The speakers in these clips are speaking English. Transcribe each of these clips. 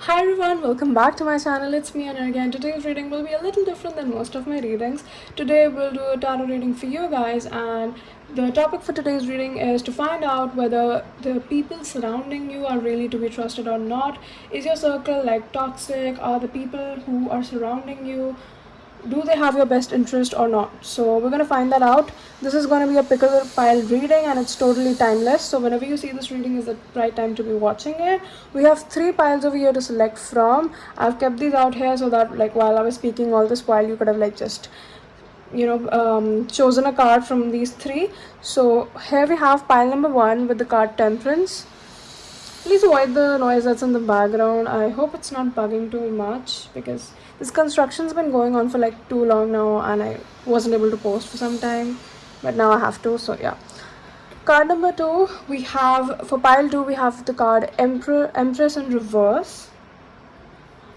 Hi everyone, welcome back to my channel. It's me Anarghya, and today's reading will be a little different than most of my readings. Today we'll do a tarot reading for you guys, and the topic for today's reading is to find out whether the people surrounding you are really to be trusted or not. Is your circle like toxic? Are the people who are surrounding you, do they have your best interest or not? So we're going to find that out. This is going to be a pickle pile reading, and it's totally timeless, so whenever you see this reading is the right time to be watching it. We have 3 piles over here to select from. I've kept these out here so that like while I was speaking all this while you could have like just chosen a card from these three. So here we have pile number 1 with the card Temperance. Please avoid the noise that's in the background. I hope it's not bugging too much because this construction's been going on for like too long now and I wasn't able to post for some time, but now I have to, so yeah. Card number 2, we have, for pile 2, we have the card Empress in reverse.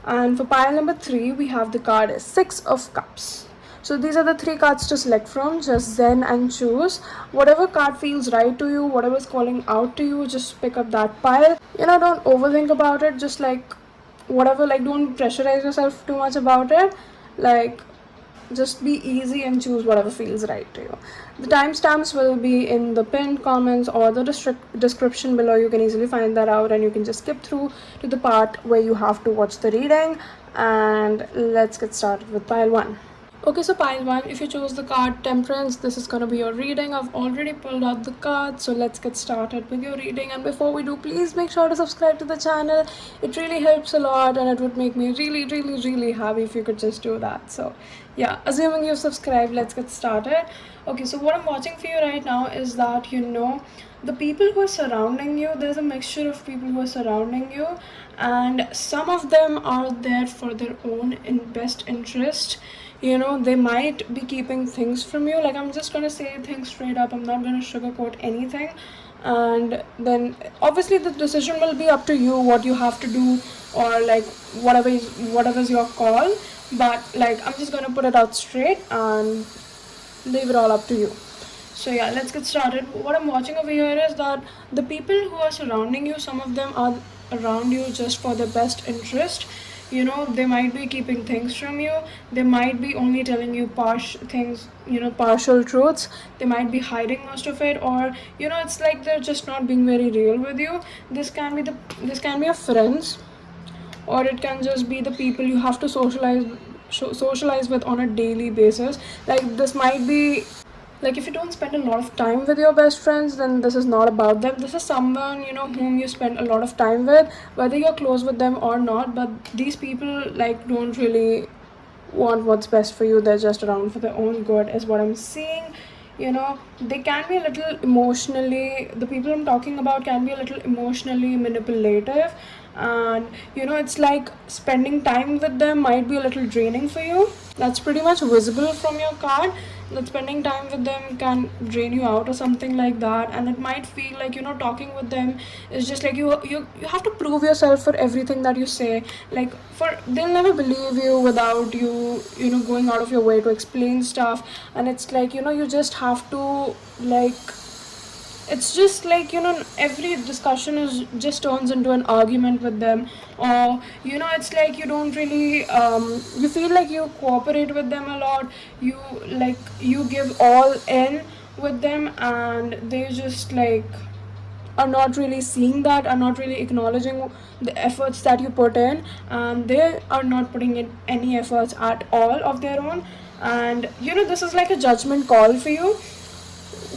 And for pile number 3, we have the card 6 of Cups. So these are the 3 cards to select from. Just zen and choose whatever card feels right to you, whatever is calling out to you. Just pick up that pile. Don't overthink about it. Just like whatever, like don't pressurize yourself too much about it. Like just be easy and choose whatever feels right to you. The timestamps will be in the pinned comments or the description below. You can easily find that out, and you can just skip through to the part where you have to watch the reading. And let's get started with pile 1. Okay, so pile 1, if you chose the card Temperance, this is going to be your reading. I've already pulled out the card, so let's get started with your reading. And before we do, please make sure to subscribe to the channel. It really helps a lot, and it would make me really happy if you could just do that. So yeah, assuming you've subscribed, let's get started. Okay, so what I'm watching for you right now is that the people who are surrounding you, there's a mixture of people who are surrounding you, and some of them are there for their own best interest. They might be keeping things from you. Like, I'm just gonna say things straight up, I'm not gonna sugarcoat anything. And then obviously the decision will be up to you, what you have to do, or like whatever's your call. But like, I'm just gonna put it out straight and leave it all up to you. So yeah, let's get started. What I'm watching over here is that the people who are surrounding you, some of them are around you just for their best interest. They might be keeping things from you. They might be only telling you partial truths. They might be hiding most of it, or it's like they're just not being very real with you. This can be a friends, or it can just be the people you have to socialize with on a daily basis. Like, this might be like, if you don't spend a lot of time with your best friends, then this is not about them. This is someone whom you spend a lot of time with, whether you're close with them or not. But these people like don't really want what's best for you. They're just around for their own good is what I'm seeing. They can be a little emotionally, the people I'm talking about can be a little emotionally manipulative, and it's like spending time with them might be a little draining for you. That's pretty much visible from your card, that spending time with them can drain you out or something like that. And it might feel like talking with them is just like you have to prove yourself for everything that you say. Like, they'll never believe you without you going out of your way to explain stuff. And it's like you just have to, like, it's just like every discussion is just turns into an argument with them. Or it's like you don't really you feel like you cooperate with them a lot, you give all in with them, and they just like are not really seeing that, are not really acknowledging the efforts that you put in, and they are not putting in any efforts at all of their own. And this is like a judgment call for you.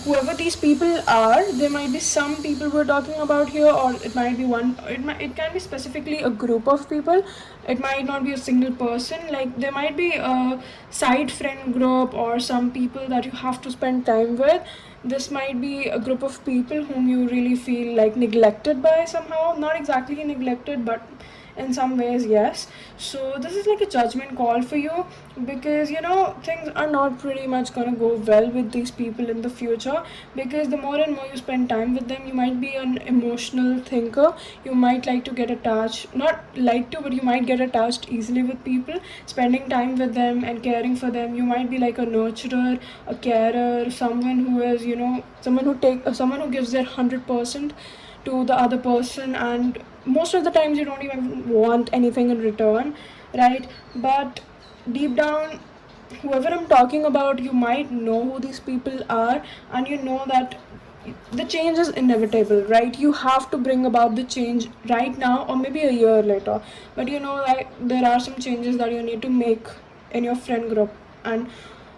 Whoever these people are, there might be some people we're talking about here, or it might be it can be specifically a group of people. It might not be a single person. Like, there might be a side friend group or some people that you have to spend time with. This might be a group of people whom you really feel like neglected by somehow. Not exactly neglected, but in some ways, yes. So this is like a judgment call for you, because things are not pretty much gonna go well with these people in the future. Because the more and more you spend time with them, you might be an emotional thinker. You might like to get attached, not like to, but you might get attached easily with people. Spending time with them and caring for them, you might be like a nurturer, a carer, someone who is someone who gives their 100% to the other person. And most of the times you don't even want anything in return, right? But deep down, whoever I'm talking about, you might know who these people are, and you know that the change is inevitable, right? You have to bring about the change right now or maybe a year later, but you know that there are some changes that you need to make in your friend group, and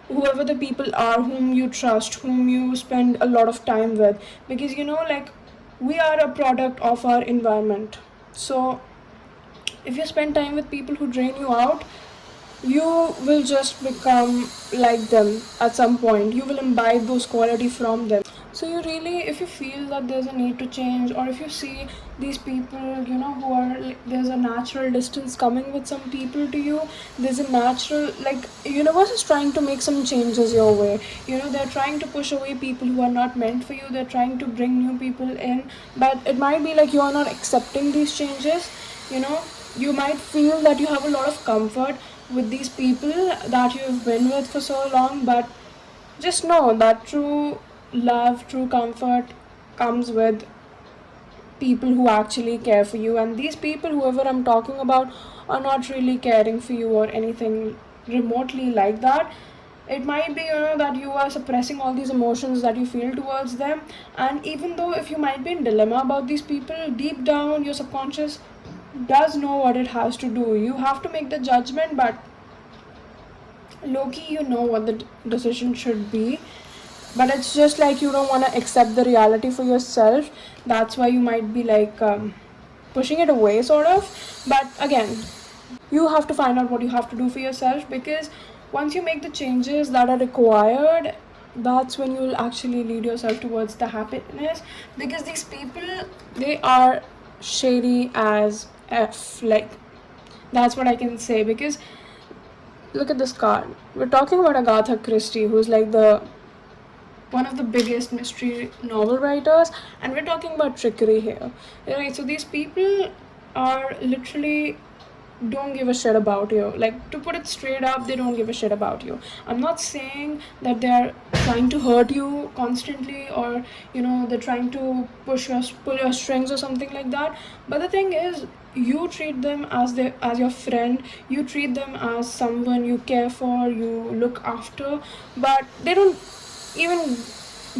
whoever the people are whom you trust, whom you spend a lot of time with, because you know, like, we are a product of our environment. So if you spend time with people who drain you out, you will just become like them at some point. You will imbibe those qualities from them. So you really, if you feel that there's a need to change, or if you see these people, you know, who are like, there's a natural distance coming with some people to you, there's a natural, like, universe is trying to make some changes your way. You know, they're trying to push away people who are not meant for you, they're trying to bring new people in, but it might be like you are not accepting these changes. You know, you might feel that you have a lot of comfort with these people that you've been with for so long, but just know that true love, true comfort comes with people who actually care for you, and these people, whoever I'm talking about, are not really caring for you or anything remotely like that. It might be, you know, that you are suppressing all these emotions that you feel towards them, and even though if you might be in dilemma about these people, deep down your subconscious does know what it has to do. You have to make the judgment, but low-key you know what the decision should be, but it's just like you don't want to accept the reality for yourself. That's why you might be like pushing it away, sort of. But again, you have to find out what you have to do for yourself, because once you make the changes that are required, that's when you'll actually lead yourself towards the happiness. Because these people, they are shady as f, like, that's what I can say. Because look at this card. We're talking about Agatha Christie, who's like the one of the biggest mystery novel writers, and we're talking about trickery here, right? So these people are literally don't give a shit about you. Like, to put it straight up, they don't give a shit about you. I'm not saying that they're trying to hurt you constantly, or you know, they're trying to pull your strings or something like that. But the thing is, you treat them as your friend, you treat them as someone you care for, you look after, but they don't even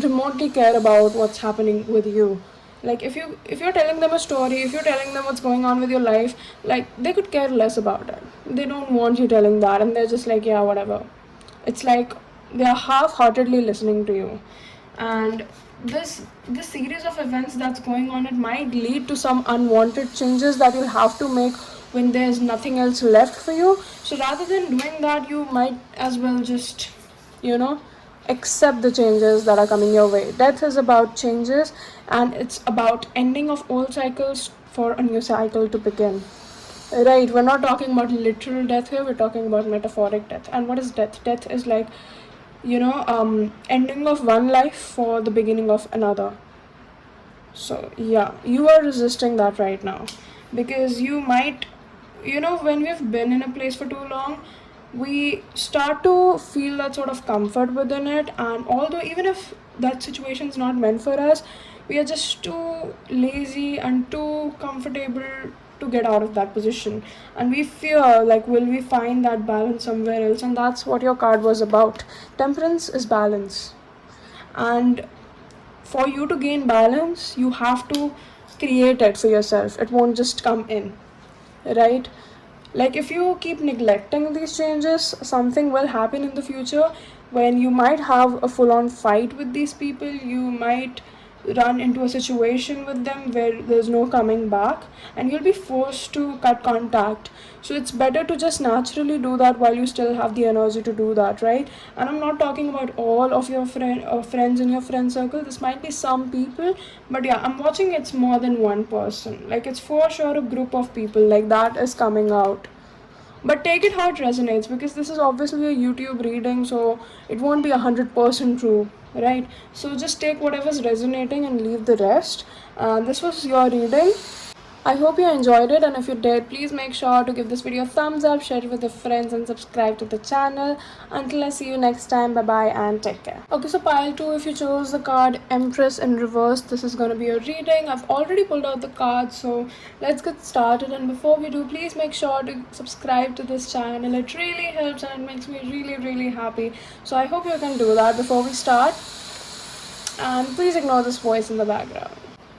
remotely care about what's happening with you. Like, if you're telling them a story, if you're telling them what's going on with your life, like, they could care less about it. They don't want you telling that, and they're just like, yeah, whatever. It's like they're half-heartedly listening to you. And this series of events that's going on, it might lead to some unwanted changes that you'll have to make when there's nothing else left for you. So rather than doing that, you might as well just, you know, accept the changes that are coming your way. Death is about changes, and it's about ending of old cycles for a new cycle to begin. Right, we're not talking about literal death here, we're talking about metaphoric death. And what is death? Death is like, you know, ending of one life for the beginning of another. So yeah, you are resisting that right now, because you might, you know, when we've been in a place for too long, we start to feel that sort of comfort within it. And although even if that situation is not meant for us, we are just too lazy and too comfortable to get out of that position, and we fear, like, will we find that balance somewhere else? And that's what your card was about. Temperance is balance, and for you to gain balance, you have to create it for yourself. It won't just come in, right? Like, if you keep neglecting these changes, something will happen in the future when you might have a full-on fight with these people. You might run into a situation with them where there's no coming back, and you'll be forced to cut contact. So it's better to just naturally do that while you still have the energy to do that, right? And I'm not talking about all of your friends in your friend circle. This might be some people, but yeah, I'm watching it's more than one person. Like, it's for sure a group of people like that is coming out. But take it how it resonates, because this is obviously a YouTube reading, so it won't be 100% true, right? So just take whatever's resonating and leave the rest. This was your reading. I hope you enjoyed it, and if you did, please make sure to give this video a thumbs up, share it with your friends, and subscribe to the channel. Until I see you next time, bye bye and take care. Okay, so pile 2, if you chose the card Empress in reverse, this is going to be a reading. I've already pulled out the card, so let's get started. And before we do, please make sure to subscribe to this channel. It really helps and it makes me really happy. So I hope you can do that before we start. And please ignore this voice in the background.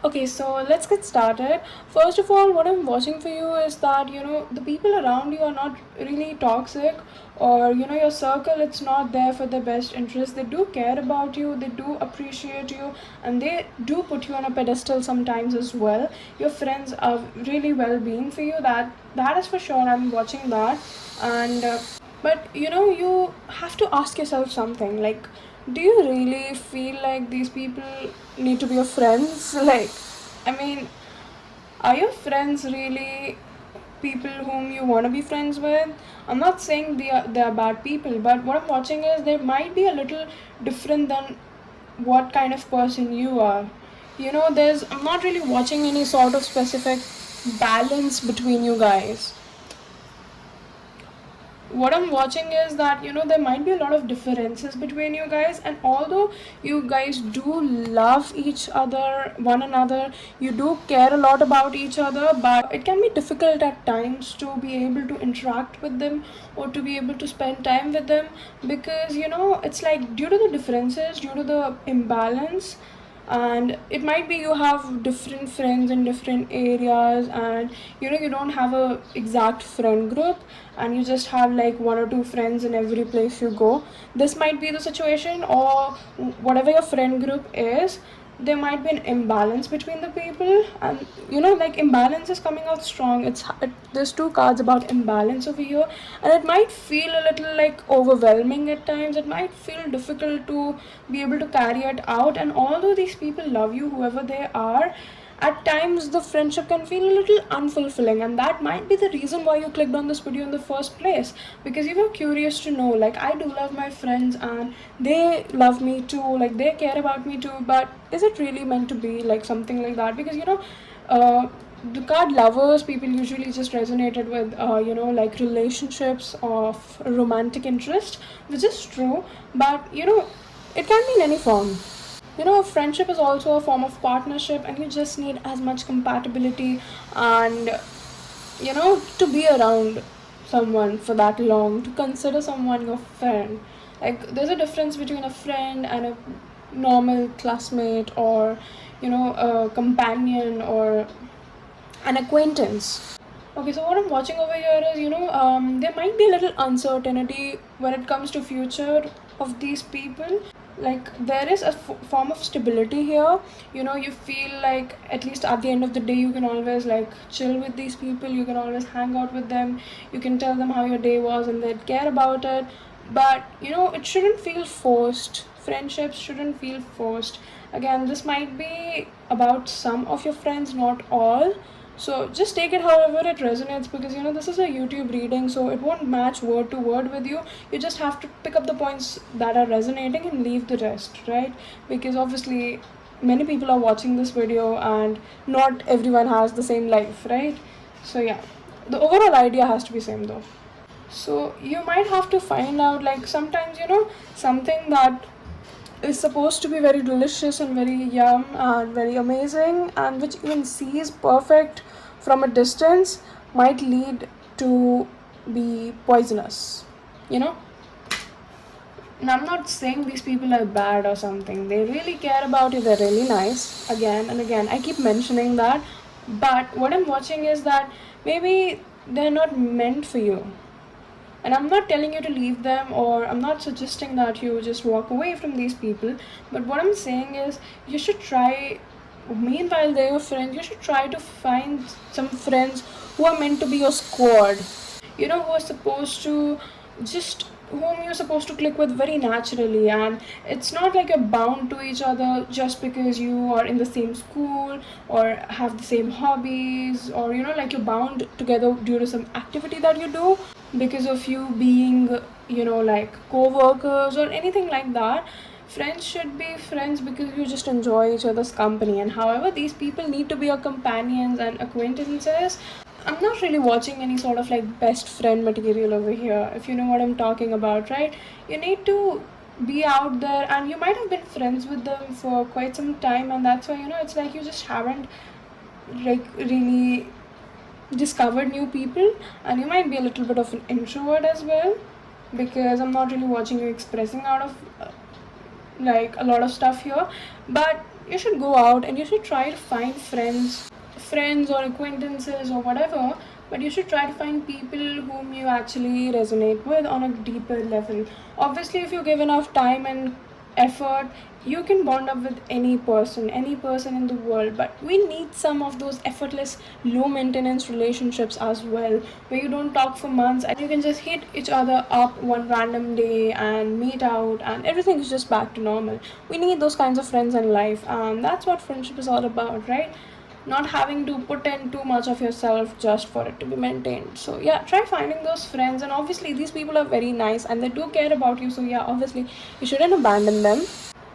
Okay, so let's get started. First of all, what I'm watching for you is that, the people around you are not really toxic, or, your circle, it's not there for their best interest. They do care about you, they do appreciate you, and they do put you on a pedestal sometimes as well. Your friends are really well-being for you. That is for sure. I'm watching that. And but you have to ask yourself something like, do you really feel like these people need to be your friends? Like, I mean, are your friends really people whom you want to be friends with? I'm not saying they are bad people, but what I'm watching is they might be a little different than what kind of person you are. I'm not really watching any sort of specific balance between you guys. What I'm watching is that there might be a lot of differences between you guys, and although you guys do love one another, you do care a lot about each other, but it can be difficult at times to be able to interact with them or to be able to spend time with them, because it's like due to the differences, due to the imbalance, and it might be you have different friends in different areas, and you don't have a exact friend group, and you just have like one or two friends in every place you go. This might be the situation, or whatever your friend group is, there might be an imbalance between the people, and like imbalance is coming out strong. There's two cards about imbalance over here, and it might feel a little like overwhelming at times. It might feel difficult to be able to carry it out, and although these people love you, whoever they are, at times the friendship can feel a little unfulfilling, and that might be the reason why you clicked on this video in the first place, because you were curious to know, like, I do love my friends and they love me too, like they care about me too, but is it really meant to be like something like that? Because the card lovers, people usually just resonated with like relationships of romantic interest, which is true, but it can be in any form. Friendship is also a form of partnership, and you just need as much compatibility and, to be around someone for that long, to consider someone your friend. Like, there's a difference between a friend and a normal classmate, or, a companion, or an acquaintance. Okay, so what I'm watching over here is, there might be a little uncertainty when it comes to future of these people. Like, there is a form of stability here. You feel like at least at the end of the day you can always like chill with these people, you can always hang out with them, you can tell them how your day was and they'd care about it. But it shouldn't feel forced. Friendships shouldn't feel forced. Again, this might be about some of your friends, not all. So just take it however it resonates, because this is a YouTube reading, so it won't match word to word with you. You just have to pick up the points that are resonating and leave the rest, right? Because obviously many people are watching this video and not everyone has the same life, right? So yeah, the overall idea has to be same though. So you might have to find out, like, sometimes something that is supposed to be very delicious and very yum and very amazing, and which even sees perfect from a distance, might lead to be poisonous. Now, I'm not saying these people are bad or something. They really care about you. They're really nice. Again and again, I keep mentioning that. But what I'm watching is that maybe they're not meant for you. And I'm not telling you to leave them, or I'm not suggesting that you just walk away from these people. But what I'm saying is, you should try, meanwhile they're your friends, you should try to find some friends who are meant to be your squad. Who are supposed to whom you're supposed to click with very naturally, and it's not like you're bound to each other just because you are in the same school or have the same hobbies, or like you're bound together due to some activity that you do because of you being like co-workers or anything like that. Friends should be friends because you just enjoy each other's company, and however these people need to be your companions and acquaintances. I'm not really watching any sort of like best friend material over here, if you know what I'm talking about, right? You need to be out there, and you might have been friends with them for quite some time, and that's why, it's like you just haven't like really discovered new people, and you might be a little bit of an introvert as well, because I'm not really watching you expressing out of like a lot of stuff here. But you should go out and you should try to find friends or acquaintances or whatever, but you should try to find people whom you actually resonate with on a deeper level. Obviously, if you give enough time and effort, you can bond up with any person in the world, but we need some of those effortless low maintenance relationships as well, where you don't talk for months and you can just hit each other up one random day and meet out and everything is just back to normal. We need those kinds of friends in life, and that's what friendship is all about, right? Not having to put in too much of yourself just for it to be maintained. So yeah, try finding those friends, and obviously these people are very nice and they do care about you, so yeah, obviously you shouldn't abandon them.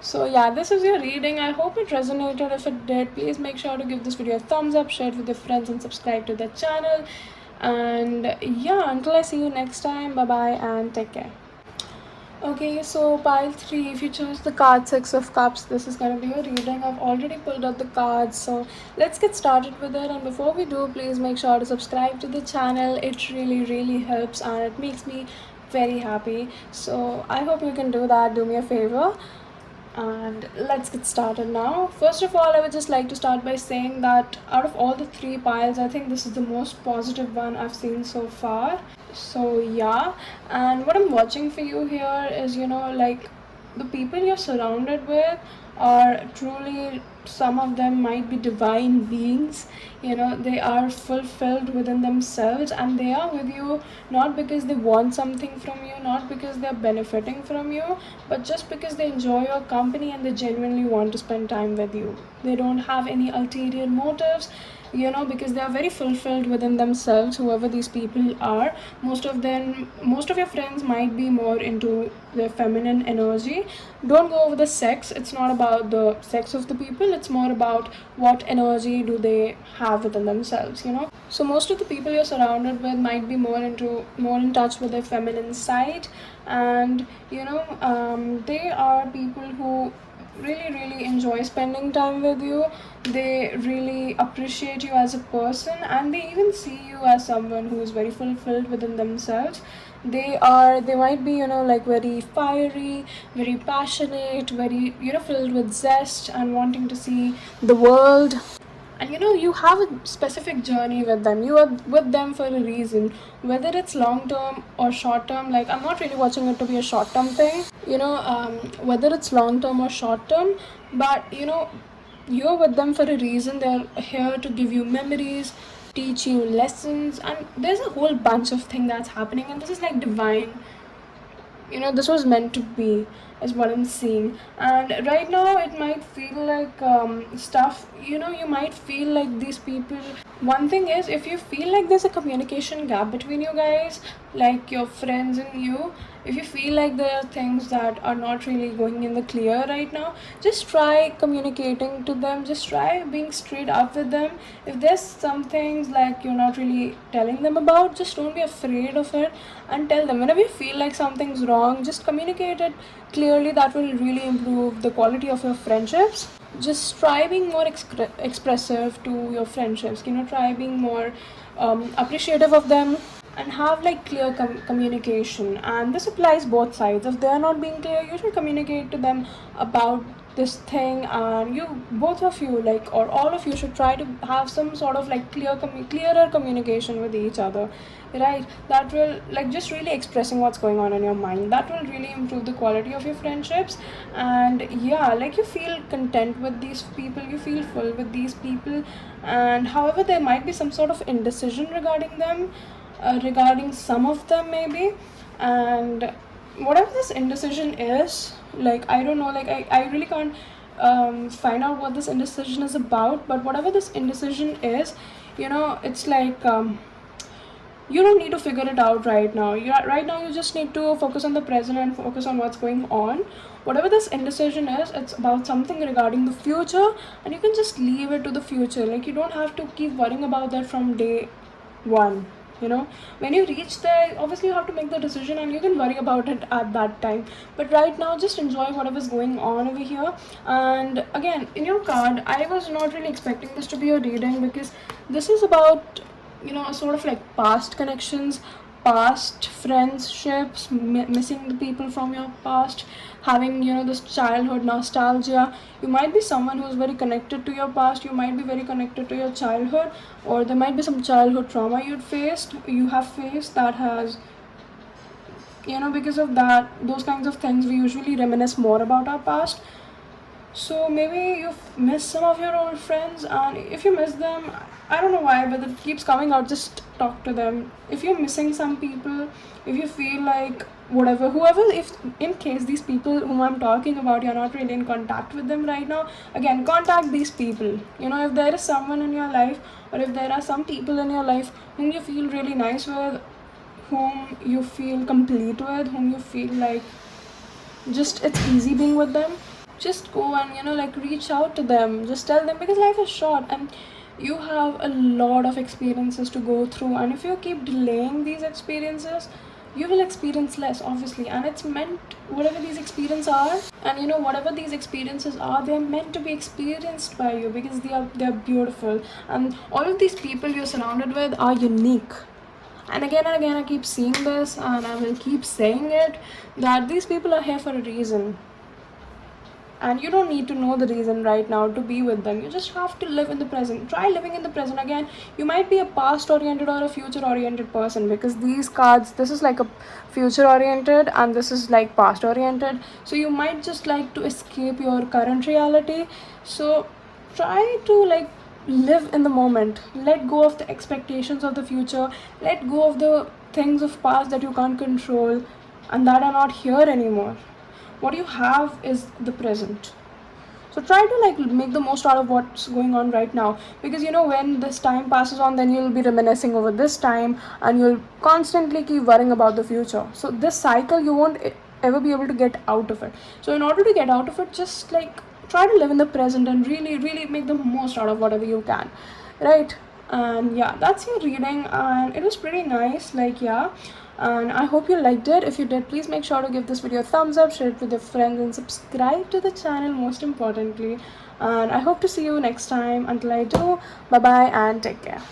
So yeah, this is your reading. I hope it resonated. If it did, please make sure to give this video a thumbs up, share it with your friends, and subscribe to the channel. And yeah, until I see you next time, bye bye and take care. Okay, so pile 3, if you choose the card 6 of cups, this is going to be your reading. I've already pulled out the cards, so let's get started with it. And before we do, please make sure to subscribe to the channel. It really helps and it makes me very happy. So I hope you can do that. Do me a favor. And let's get started now. First of all, I would just like to start by saying that out of all the 3 piles, I think this is the most positive one I've seen so far. So yeah, and what I'm watching for you here is, like the people you're surrounded with are truly, some of them might be divine beings. They are fulfilled within themselves, and they are with you not because they want something from you, not because they're benefiting from you, but just because they enjoy your company and they genuinely want to spend time with you. They don't have any ulterior motives, because they are very fulfilled within themselves, whoever these people are. Most of your friends might be more into their feminine energy. Don't go over the sex. It's not about the sex of the people, it's more about what energy do they have within themselves. So most of the people you're surrounded with might be more in touch with their feminine side, and they are people who really enjoy spending time with you. They really appreciate you as a person, and they even see you as someone who is very fulfilled within themselves. They might be, like very fiery, very passionate, very, filled with zest and wanting to see the world. And you have a specific journey with them. You are with them for a reason, whether it's long term or short term. Like, I'm not really watching it to be a short term thing, whether it's long term or short term, but you're with them for a reason. They're here to give you memories, teach you lessons, and there's a whole bunch of things that's happening, and this is like divine. This was meant to be, is what I'm seeing. And right now it might feel like stuff, you might feel like these people. One thing is, if you feel like there's a communication gap between you guys, like your friends and you, if you feel like there are things that are not really going in the clear right now, just try communicating to them. Just try being straight up with them. If there's some things like you're not really telling them about, just don't be afraid of it and tell them. Whenever you feel like something's wrong, just communicate it clearly. That will really improve the quality of your friendships. Just try being more expressive to your friendships. Try being more appreciative of them, and have like clear communication. And this applies both sides. If they're not being clear, you should communicate to them about this thing, and you, both of you, like, or all of you, should try to have some sort of like clearer communication with each other, right? That will, like, just really expressing what's going on in your mind. That will really improve the quality of your friendships. And yeah, like, you feel content with these people, you feel full with these people. And however, there might be some sort of indecision regarding them, regarding some of them maybe. And whatever this indecision is, like, I don't know, like, I really can't find out what this indecision is about. But whatever this indecision is, it's like, you don't need to figure it out right now. Right now you just need to focus on the present and focus on what's going on. Whatever this indecision is, it's about something regarding the future, and you can just leave it to the future. Like, you don't have to keep worrying about that from day one. When you reach there, obviously you have to make the decision and you can worry about it at that time. But right now, just enjoy whatever's going on over here. And again, in your card, I was not really expecting this to be a reading, because this is about a sort of like past connections, past friendships, missing the people from your past, having this childhood nostalgia. You might be someone who's very connected to your past, you might be very connected to your childhood, or there might be some childhood trauma you have faced that has, because of that, those kinds of things, we usually reminisce more about our past. So maybe you've missed some of your old friends, and if you miss them, I don't know why, but it keeps coming out, just talk to them. If you're missing some people, if you feel like whoever, if in case these people whom I'm talking about, you're not really in contact with them right now, again, contact these people. If there is someone in your life, or if there are some people in your life whom you feel really nice with, whom you feel complete with, whom you feel like just it's easy being with them, just go and like reach out to them, just tell them, because life is short and you have a lot of experiences to go through, and if you keep delaying these experiences, you will experience less, obviously. And it's meant, whatever these experiences are, and whatever these experiences are, they're meant to be experienced by you, because they're beautiful, and all of these people you're surrounded with are unique. And again I keep seeing this, and I will keep saying it, that these people are here for a reason. And you don't need to know the reason right now to be with them. You just have to live in the present. Try living in the present. Again, you might be a past oriented or a future oriented person, because these cards, this is like a future oriented and this is like past oriented. So you might just like to escape your current reality. So try to like live in the moment. Let go of the expectations of the future. Let go of the things of past that you can't control and that are not here anymore. What you have is the present. So try to like make the most out of what's going on right now, because when this time passes on, then you'll be reminiscing over this time and you'll constantly keep worrying about the future. So this cycle, you won't ever be able to get out of it. So in order to get out of it, just like try to live in the present and really make the most out of whatever you can, right? And yeah, that's your reading, and it was pretty nice, like, yeah. And I hope you liked it. If you did, please make sure to give this video a thumbs up, share it with your friends, and subscribe to the channel, most importantly. And I hope to see you next time. Until I do, bye bye and take care.